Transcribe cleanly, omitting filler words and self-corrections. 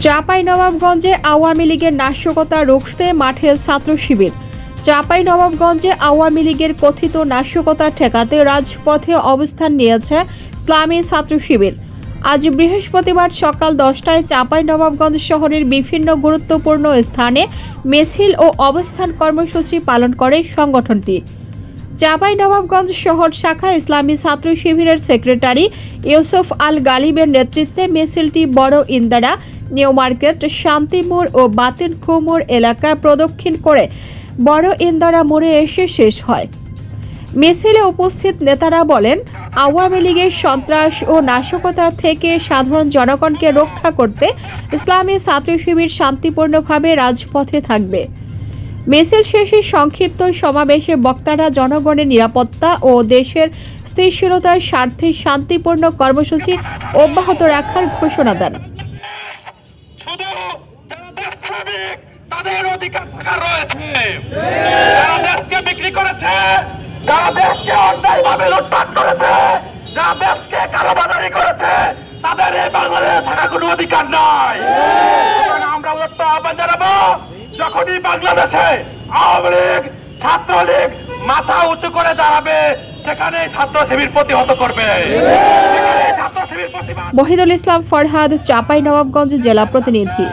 চাঁপাইনবাবগঞ্জে আওয়ামী লীগের নাশকতা রুখতে মাঠে ছাত্র শিবির। চাঁপাইনবাবগঞ্জে আওয়ামী লীগের কথিত নাশকতা ঠেকাতে রাজপথে অবস্থান নিয়েছে ইসলামী ছাত্র শিবির। আজ বৃহস্পতিবার সকাল 10টায় চাঁপাইনবাবগঞ্জ শহরের বিভিন্ন গুরুত্বপূর্ণ স্থানে মিছিল ও অবস্থান কর্মসূচি পালন করে সংগঠনটি। চাঁপাইনবাবগঞ্জ শহর শাখা ইসলামী ছাত্র শিবিরের সেক্রেটারি ইউসুফ আল গালিবের নেতৃত্বে মিছিলটি বড় ইন্দারা, নিউ মার্কেট, শান্তিমোড় ও বাতিনখু মোড় এলাকা প্রদক্ষিণ করে বড় ইন্দারা মোড়ে এসে শেষ হয়। মিছিলে উপস্থিত নেতারা বলেন, আওয়ামী লীগের সন্ত্রাস ও নাশকতা থেকে সাধারণ জনগণকে রক্ষা করতে ইসলামী ছাত্র শিবির শান্তিপূর্ণভাবে রাজপথে থাকবে। মিছিল শেষে সংক্ষিপ্ত সমাবেশে বক্তারা জনগণের নিরাপত্তা ও দেশের স্থিতিশীলতার স্বার্থে শান্তিপূর্ণ কর্মসূচি অব্যাহত রাখার ঘোষণা দেন। তাদের অধিকার থাকা রয়েছে, যারা দেশকে বিক্রি করেছে, যারা দেশকে অন্যায়ভাবে লুটপাট করেছে, যারা দেশকে কালোবাজারি করেছে, তাদের এই বাংলাদেশে থাকা কোনো অধিকার নাই। আমরা উদ্যত আহ্বান জানাবো, যখনই বাংলাদেশে আওয়ামী লীগ, ছাত্রলীগ মাথা উঁচু করে দাঁড়াবে, সেখানে ছাত্র শিবির প্রতিহত করবে। মহিদুল ইসলাম ফরহাদ, চাঁপাইনবাবগঞ্জ জেলা প্রতিনিধি।